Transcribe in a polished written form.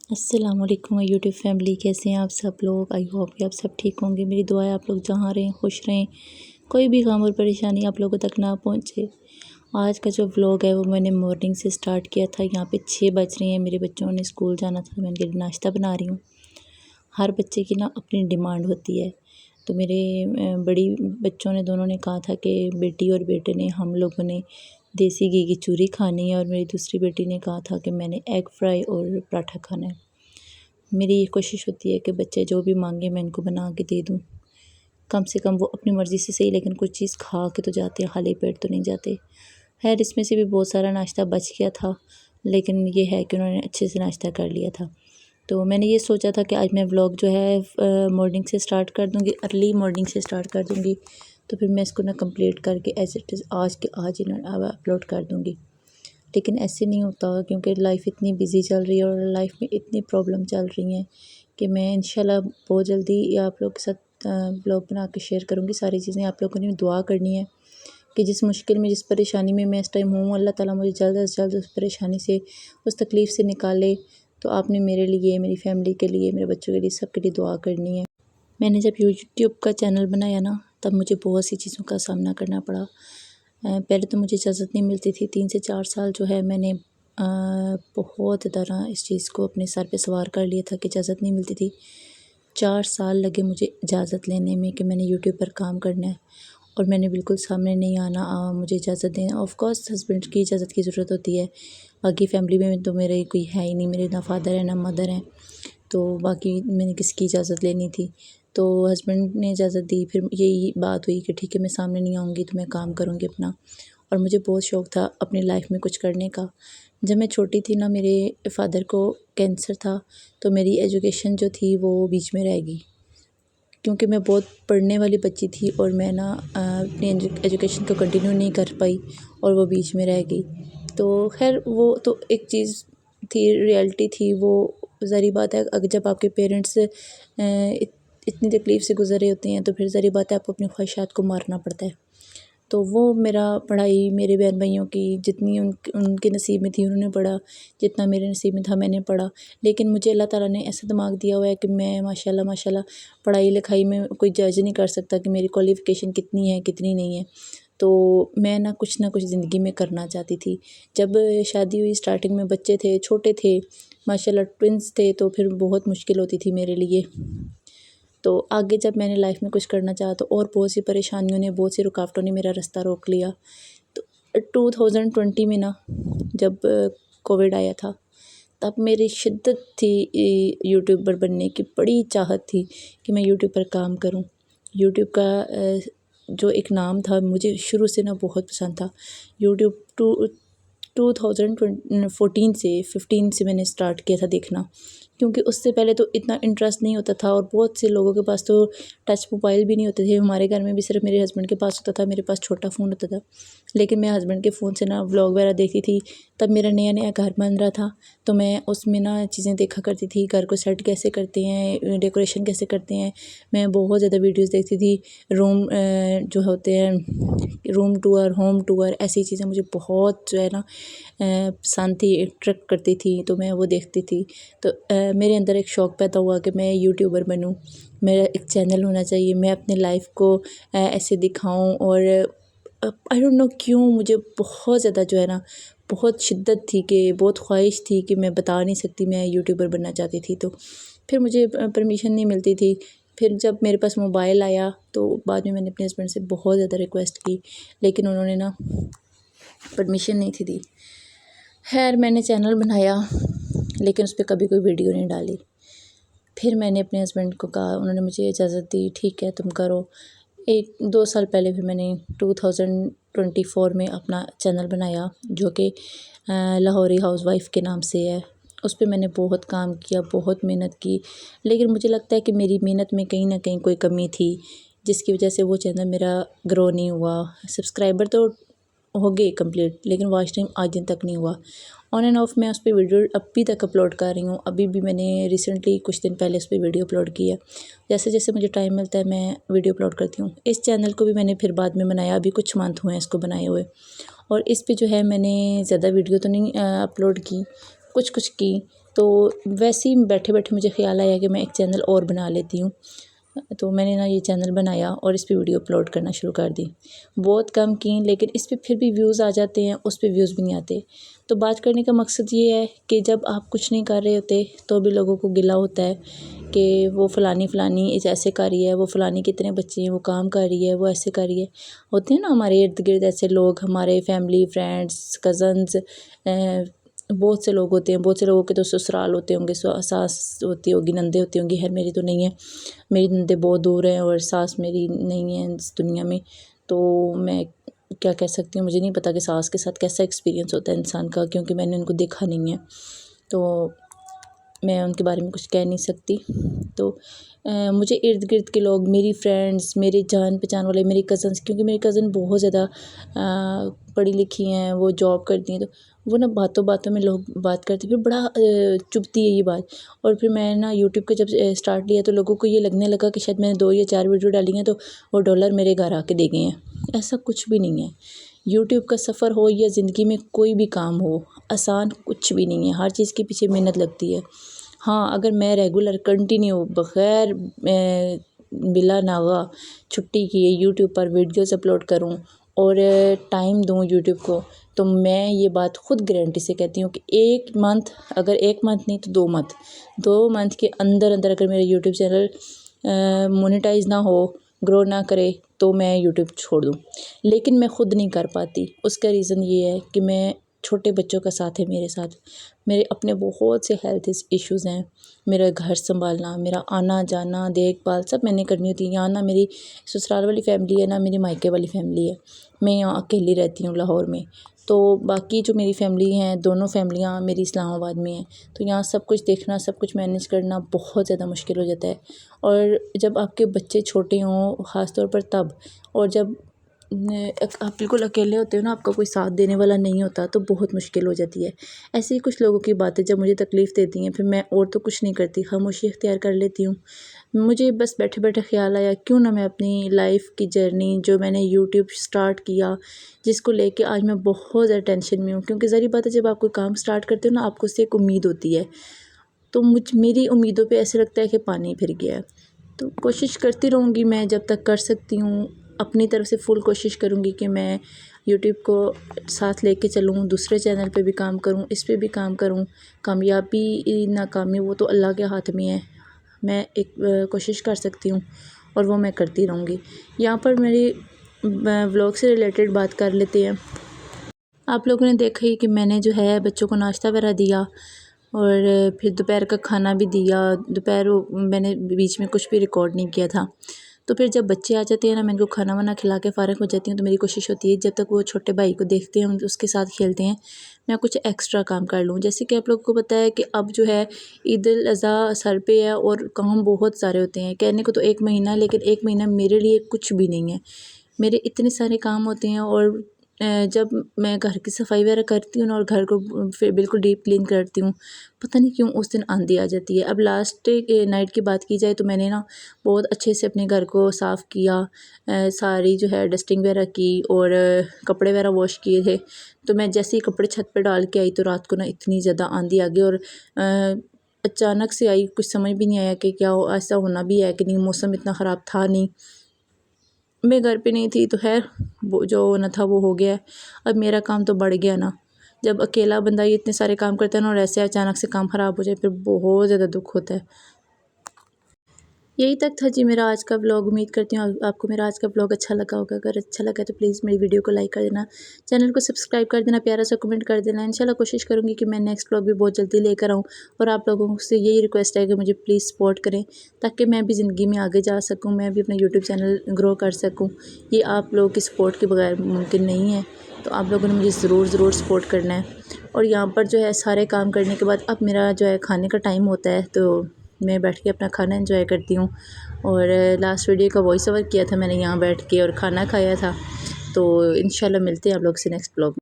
अस्सलामुअलैकुम YouTube family, कैसे हैं आप सब लोग। आई होप कि आप सब ठीक होंगे। मेरी दुआ है आप लोग जहाँ रहें खुश रहें, कोई भी गम और परेशानी आप लोगों तक ना पहुँचे। आज का जो व्लॉग है वो मैंने मॉर्निंग से स्टार्ट किया था। यहाँ पे 6 बज रही हैं, मेरे बच्चों ने स्कूल जाना था, मैं इनके लिए नाश्ता बना रही हूँ। हर बच्चे की ना अपनी डिमांड होती है। तो मेरे बड़ी बच्चों ने दोनों ने कहा था कि बेटी और बेटे ने हम लोगों ने देसी घी की चूरी खानी है, और मेरी दूसरी बेटी ने कहा था कि मैंने एग फ्राई और पराठा खाना है। मेरी ये कोशिश होती है कि बच्चे जो भी मांगे मैं इनको बना के दे दूँ। कम से कम वो अपनी मर्ज़ी से सही, लेकिन कुछ चीज़ खा के तो जाते हैं, खाली पेट तो नहीं जाते। खैर, इसमें से भी बहुत सारा नाश्ता बच गया था, लेकिन ये है कि उन्होंने अच्छे से नाश्ता कर लिया था। तो मैंने ये सोचा था कि आज मैं व्लॉग जो है मॉर्निंग से स्टार्ट कर दूँगी, अर्ली मॉर्निंग से स्टार्ट कर दूँगी। तो फिर मैं इसको ना कंप्लीट करके एज़ इट इज़ आज के आज ही ना अपलोड कर दूँगी। लेकिन ऐसे नहीं होता, क्योंकि लाइफ इतनी बिज़ी चल रही है और लाइफ में इतनी प्रॉब्लम चल रही हैं कि मैं इंशाल्लाह बहुत जल्दी आप लोग के साथ ब्लॉग बना के शेयर करूँगी। सारी चीज़ें आप लोगों ने दुआ करनी है कि जिस मुश्किल में, जिस परेशानी में मैं इस टाइम हूँ, अल्लाह ताला मुझे जल्द से जल्द उस परेशानी से, उस तकलीफ़ से निकाले। तो आपने मेरे लिए, मेरी फ़ैमिली के लिए, मेरे बच्चों के लिए, सबके लिए दुआ करनी है। मैंने जब यूट्यूब का चैनल बनाया ना, तब मुझे बहुत सी चीज़ों का सामना करना पड़ा। पहले तो मुझे इजाज़त नहीं मिलती थी। 3 से 4 साल जो है मैंने बहुत तरह इस चीज़ को अपने सर पे सवार कर लिया था कि इजाज़त नहीं मिलती थी। 4 साल लगे मुझे इजाज़त लेने में कि मैंने यूट्यूब पर काम करना है, और मैंने बिल्कुल सामने नहीं आना। मुझे इजाज़त दें, ऑफ़ कोर्स हस्बैंड की इजाज़त की ज़रूरत होती है। बाकी फ़ैमिली में तो मेरे कोई है ही नहीं, मेरे ना फ़ादर है ना मदर हैं, तो बाकी मैंने किसकी इजाज़त लेनी थी। तो हस्बैंड ने इजाज़त दी, फिर यही बात हुई कि ठीक है मैं सामने नहीं आऊँगी तो मैं काम करूँगी अपना। और मुझे बहुत शौक़ था अपनी लाइफ में कुछ करने का। जब मैं छोटी थी ना, मेरे फ़ादर को कैंसर था, तो मेरी एजुकेशन जो थी वो बीच में रह गई, क्योंकि मैं बहुत पढ़ने वाली बच्ची थी और मैं ना अपनी एजुकेशन को कंटिन्यू नहीं कर पाई और वो बीच में रह गई। तो खैर वो तो एक चीज़ थी, रियलिटी थी वो। ज़ाहिर बात है, अगर जब आपके पेरेंट्स इतनी तकलीफ़ से गुज़रे होते हैं, तो फिर ज़ाहिर बात है आपको अपनी ख्वाहिशात को मारना पड़ता है। तो वो मेरा पढ़ाई, मेरे बहन भाइयों की जितनी उनके नसीब में थी उन्होंने पढ़ा, जितना मेरे नसीब में था मैंने पढ़ा। लेकिन मुझे अल्लाह ताला ने ऐसा दिमाग दिया हुआ है कि मैं माशाल्लाह माशाल्लाह पढ़ाई लिखाई में कोई जज नहीं कर सकता कि मेरी क्वालिफ़िकेशन कितनी है कितनी नहीं है। तो मैं ना कुछ ज़िंदगी में करना चाहती थी। जब शादी हुई, स्टार्टिंग में बच्चे थे, छोटे थे, माशाल्लाह ट्विन्स थे, तो फिर बहुत मुश्किल होती थी मेरे लिए। तो आगे जब मैंने लाइफ में कुछ करना चाहा, तो और बहुत सी परेशानियों ने, बहुत सी रुकावटों ने मेरा रास्ता रोक लिया। तो 2020 में ना, जब कोविड आया था, तब मेरी शिद्दत थी यूट्यूबर बनने की, बड़ी चाहत थी कि मैं यूट्यूब पर काम करूं। यूट्यूब का जो एक नाम था, मुझे शुरू से ना बहुत पसंद था। यूट्यूब 2014 से 15 से मैंने स्टार्ट किया था देखना, क्योंकि उससे पहले तो इतना इंटरेस्ट नहीं होता था, और बहुत से लोगों के पास तो टच मोबाइल भी नहीं होते थे। हमारे घर में भी सिर्फ मेरे हस्बैंड के पास होता था, मेरे पास छोटा फ़ोन होता था। लेकिन मैं हस्बैंड के फ़ोन से ना व्लॉग वगैरह देखती थी। तब मेरा नया नया घर बन रहा था, तो मैं उसमें ना चीज़ें देखा करती थी, घर को सेट कैसे करते हैं, डेकोरेशन कैसे करते हैं। मैं बहुत ज़्यादा वीडियोज़ देखती थी। रूम जो होते हैं, रूम टूर, होम टूर, ऐसी चीज़ें मुझे बहुत जो है ना पसंद थी, अट्रैक्ट करती थी, तो मैं वो देखती थी। तो मेरे अंदर एक शौक़ पैदा हुआ कि मैं यूट्यूबर बनूं, मेरा एक चैनल होना चाहिए, मैं अपनी लाइफ को ऐसे दिखाऊं। और आई डोंट नो क्यों मुझे बहुत ज़्यादा जो है ना, बहुत शिद्दत थी, कि बहुत ख्वाहिश थी कि मैं बता नहीं सकती मैं यूट्यूबर बनना चाहती थी। तो फिर मुझे परमिशन नहीं मिलती थी। फिर जब मेरे पास मोबाइल आया, तो बाद में मैंने अपने हस्बैंड से बहुत ज़्यादा रिक्वेस्ट की, लेकिन उन्होंने ना परमिशन नहीं थी दी। खैर, मैंने चैनल बनाया, लेकिन उस पर कभी कोई वीडियो नहीं डाली। फिर मैंने अपने हस्बैंड को कहा, उन्होंने मुझे इजाज़त दी, ठीक है तुम करो। 1-2 साल पहले फिर मैंने 2024 में अपना चैनल बनाया, जो कि लाहौरी हाउसवाइफ़ के नाम से है। उस पर मैंने बहुत काम किया, बहुत मेहनत की, लेकिन मुझे लगता है कि मेरी मेहनत में कहीं ना कहीं कोई कमी थी, जिसकी वजह से वो चैनल मेरा ग्रो नहीं हुआ। सब्सक्राइबर तो हो गए कंप्लीट, लेकिन वॉच टाइम आज दिन तक नहीं हुआ। ऑन एंड ऑफ मैं उस पर वीडियो अभी तक अपलोड कर रही हूँ। अभी भी मैंने रिसेंटली कुछ दिन पहले उस पर वीडियो अपलोड की है। जैसे जैसे मुझे टाइम मिलता है मैं वीडियो अपलोड करती हूँ। इस चैनल को भी मैंने फिर बाद में बनाया, अभी कुछ मंथ हुए हैं इसको बनाए हुए। और इस पे जो है मैंने ज़्यादा वीडियो तो नहीं अपलोड की, कुछ कुछ की, तो वैसे ही बैठे बैठे मुझे ख़्याल आया कि मैं एक चैनल और बना लेती हूँ। तो मैंने ना ये चैनल बनाया और इस पे वीडियो अपलोड करना शुरू कर दी। बहुत कम की, लेकिन इस पे फिर भी व्यूज़ आ जाते हैं, उस पे व्यूज़ भी नहीं आते। तो बात करने का मकसद ये है कि जब आप कुछ नहीं कर रहे होते तो भी लोगों को गिला होता है कि वो फ़लानी इस ऐसे कर रही है, वो फ़लानी कितने बच्चे हैं, वो काम कर रही है, वो ऐसे कर रही है। होते हैं ना हमारे इर्द गिर्द ऐसे लोग, हमारे फैमिली, फ्रेंड्स, कज़न्स, बहुत से लोग होते हैं। बहुत से लोगों के तो ससुराल होते होंगे, सास होती होगी, नंदे होती होंगी। खैर मेरी तो नहीं है, मेरी नंदे बहुत दूर हैं और सास मेरी नहीं है इस दुनिया में। तो मैं क्या कह सकती हूँ, मुझे नहीं पता कि सास के साथ कैसा एक्सपीरियंस होता है इंसान का, क्योंकि मैंने उनको देखा नहीं है, तो मैं उनके बारे में कुछ कह नहीं सकती। तो मुझे इर्द गिर्द के लोग, मेरी फ्रेंड्स, मेरे जान पहचान वाले, मेरी कज़न्स, क्योंकि मेरी कज़न बहुत ज़्यादा पढ़ी लिखी हैं, वो जॉब करती हैं, तो वो ना बातों बातों में लोग बात करते, फिर बड़ा चुभती है ये बात। और फिर मैं ना यूट्यूब का जब स्टार्ट लिया तो लोगों को ये लगने लगा कि शायद मैंने 2 या 4 वीडियो डाली हैं तो वो डॉलर मेरे घर आके दे गए हैं। ऐसा कुछ भी नहीं है। यूट्यूब का सफ़र हो या ज़िंदगी में कोई भी काम हो, आसान कुछ भी नहीं है। हर चीज़ के पीछे मेहनत लगती है। हाँ, अगर मैं रेगुलर कंटिन्यू बग़ैर बिला नागा छुट्टी किए यूट्यूब पर वीडियोज़ अपलोड करूँ और टाइम दूँ यूट्यूब को, तो मैं ये बात ख़ुद गारंटी से कहती हूँ कि 1 मंथ, अगर 1 मंथ नहीं तो 2 मंथ के अंदर अंदर अगर मेरा यूट्यूब चैनल मोनेटाइज़ ना हो, ग्रो ना करे, तो मैं यूट्यूब छोड़ दूँ। लेकिन मैं ख़ुद नहीं कर पाती। उसका रीज़न ये है कि मैं, छोटे बच्चों का साथ है मेरे साथ, मेरे अपने बहुत से हेल्थ इश्यूज़ हैं, मेरा घर संभालना, मेरा आना जाना, देखभाल सब मैंने करनी होती है। यहाँ ना मेरी ससुराल वाली फैमिली है, ना मेरी मायके वाली फैमिली है। मैं यहाँ अकेली रहती हूँ लाहौर में। तो बाकी जो मेरी फैमिली हैं, दोनों फैमिलियाँ मेरी इस्लामाबाद में हैं। तो यहाँ सब कुछ देखना, सब कुछ मैनेज करना बहुत ज़्यादा मुश्किल हो जाता है। और जब आपके बच्चे छोटे हों, ख़ास तौर पर तब, और जब आप बिल्कुल अकेले होते हो ना, आपका कोई साथ देने वाला नहीं होता, तो बहुत मुश्किल हो जाती है। ऐसे ही कुछ लोगों की बातें जब मुझे तकलीफ़ देती हैं, फिर मैं और तो कुछ नहीं करती, खामोशी इख्तियार कर लेती हूँ। मुझे बस बैठे बैठे ख़्याल आया, क्यों ना मैं अपनी लाइफ़ की जर्नी, जो मैंने यूट्यूब स्टार्ट किया, जिसको लेके आज मैं बहुत ज़्यादा टेंशन में हूँ, क्योंकि ज़ाहिर बात है जब आप कोई काम स्टार्ट करते हो ना, आपको उससे एक उम्मीद होती है। तो मेरी उम्मीदों पे ऐसे लगता है कि पानी फिर गया है। तो कोशिश करती रहूँगी मैं जब तक कर सकती हूँ, अपनी तरफ से फुल कोशिश करूँगी कि मैं यूट्यूब को साथ लेके चलूँ, दूसरे चैनल पे भी काम करूँ, इस पे भी काम करूँ। कामयाबी नाकामी वो तो अल्लाह के हाथ में है। मैं एक कोशिश कर सकती हूँ और वो मैं करती रहूँगी। यहाँ पर मेरी व्लॉग से रिलेटेड बात कर लेते हैं। आप लोगों ने देखा ही कि मैंने जो है बच्चों को नाश्ता वगैरह दिया और फिर दोपहर का खाना भी दिया। दोपहर मैंने बीच में कुछ भी रिकॉर्ड नहीं किया था। तो फिर जब बच्चे आ जाते हैं ना, मैं इनको खाना वाना खिला के फ़ारिग हो जाती हूँ, तो मेरी कोशिश होती है जब तक वो छोटे भाई को देखते हैं, उसके साथ खेलते हैं, मैं कुछ एक्स्ट्रा काम कर लूँ। जैसे कि आप लोगों को पता है कि अब जो है ईद उल अज़हा सर पे है और काम बहुत सारे होते हैं। कहने को तो 1 महीना है, लेकिन 1 महीना मेरे लिए कुछ भी नहीं है। मेरे इतने सारे काम होते हैं और जब मैं घर की सफाई वगैरह करती हूँ ना और घर को फिर बिल्कुल डीप क्लीन करती हूँ, पता नहीं क्यों उस दिन आंधी आ जाती है। अब लास्ट नाइट की बात की जाए तो मैंने ना बहुत अच्छे से अपने घर को साफ़ किया, सारी जो है डस्टिंग वगैरह की और कपड़े वगैरह वॉश किए थे। तो मैं जैसे ही कपड़े छत पे डाल के आई तो रात को ना इतनी ज़्यादा आंधी आ गई और अचानक से आई, कुछ समझ भी नहीं आया कि क्या ऐसा होना भी है कि नहीं। मौसम इतना ख़राब था नहीं, मैं घर पे नहीं थी, तो खैर वो जो होना था वो हो गया। अब मेरा काम तो बढ़ गया ना। जब अकेला बंदा ये इतने सारे काम करता है ना और ऐसे अचानक से काम ख़राब हो जाए, फिर बहुत ज़्यादा दुख होता है। यही तक था जी मेरा आज का व्लॉग। उम्मीद करती हूँ आपको मेरा आज का व्लॉग अच्छा लगा होगा। अगर अच्छा लगा तो प्लीज़ मेरी वीडियो को लाइक कर देना, चैनल को सब्सक्राइब कर देना, प्यारा सा कमेंट कर देना। इंशाल्लाह कोशिश करूँगी कि मैं नेक्स्ट व्लॉग भी बहुत जल्दी लेकर आऊँ और आप लोगों से यही रिक्वेस्ट है कि मुझे प्लीज़ सपोर्ट करें, ताकि मैं भी ज़िंदगी में आगे जा सकूँ, मैं भी अपना यूट्यूब चैनल ग्रो कर सकूँ। ये आप लोगों की सपोर्ट के बगैर मुमकिन नहीं है, तो आप लोगों ने मुझे ज़रूर सपोर्ट करना है। और यहाँ पर जो है सारे काम करने के बाद अब मेरा जो है खाने का टाइम होता है, तो मैं बैठ के अपना खाना एंजॉय करती हूँ। और लास्ट वीडियो का वॉइस ओवर किया था मैंने यहाँ बैठ के और खाना खाया था। तो इंशाल्लाह मिलते हैं आप लोग से नेक्स्ट व्लॉग में।